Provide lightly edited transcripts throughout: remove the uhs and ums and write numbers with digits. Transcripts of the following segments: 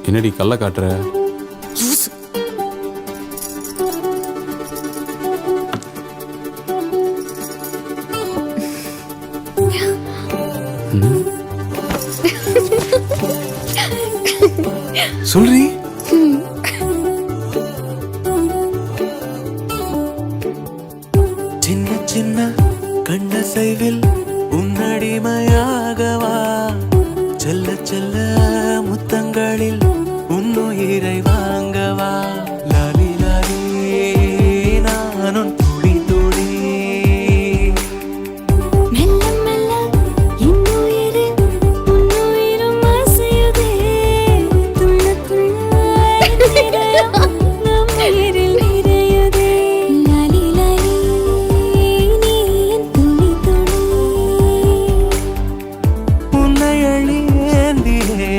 என்னடி கள்ள காட்டுற? சொல்றி. சின்ன சின்ன கண்ணசைவில் உன்னடிமையாகவா, செல்ல செல்ல முத்தங்களில் உன்னுயிரை வாங்கவா, லாலி லாலி நானும் துளி துளி. மெல்ல மெல்ல இன்னுயிரு உன்னுயிரும் அசையுதே, துள்ள துள்ள இதயம் நம் உயிரில் நிறையுதே, லாலி லாலி நீ என் துளி துளி. உன்னை அழியேந்தியே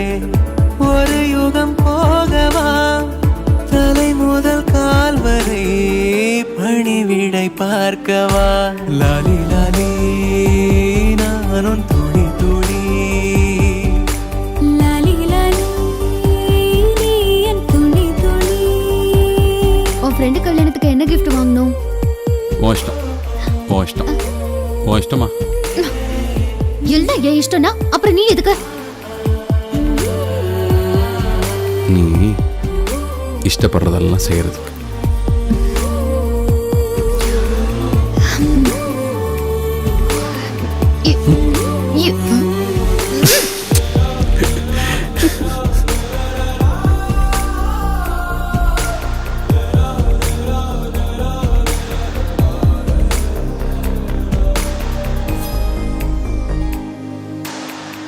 ஒரு யுகம் போகவா, தலை முதல் கால் வரை பணிவிடை பார்க்கவா, லாலி லாலி நானும் துளி துளி. லாலி லாலி நீ என் துளி துளி. உன் ஃப்ரெண்டு கல்யாணத்துக்கு என்ன gift வாங்கணும்? உன் இஷ்டம், உன் இஷ்டம், உன் இஷ்டமா? எல்லாம் என் இஷ்டம்னா அப்புறம் நீ எதுக்கு? நீ இஷ்டப்படுறதெல்லாம் செய்யறதுக்கு.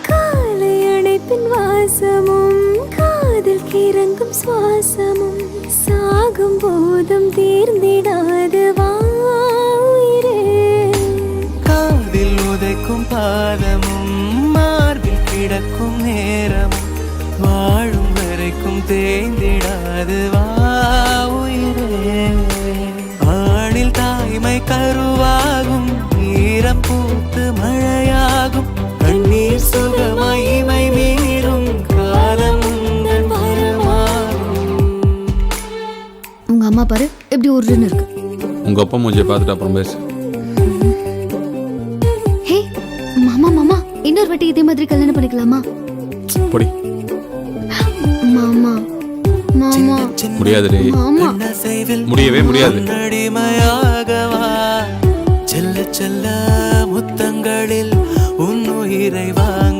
காலை அணைப்பின் வாசமும் காதில் கிறங்கும் சுவாசமும் சாகும் போதும் தீர்ந்திடாது வாயிரே. காதில் உதைக்கும் பாதமும் மார்பில் கிடக்கும் நேரமும் வாழும் வரைக்கும் தேய்ந்திடாது வா உயிரே. ஆணில் தாய்மை கருவாகும், ஈரம் பூத்து மழையாகும், கண்ணீர் சுகமாய் இமை மீறும், காலம் உந்தன் வரமாகும். உங்க அம்மா பாரு எப்படி உருன்னு இருக்கு. உங்க அப்பா மூஞ்சியை பார்த்துட்டு அப்புறம் பேசு. ஹே மாமா மாமா, இன்னொரு வாட்டி இதே மாதிரி கல்யாணம் பண்ணிக்கலாமா? பொடி. மாமா மாமா முடியாதுடி, மாமா. முடியவே முடியாது. அடிமையாகவா, செல்ல செல்ல முத்தங்களில் உன்னுயிரை வாங்க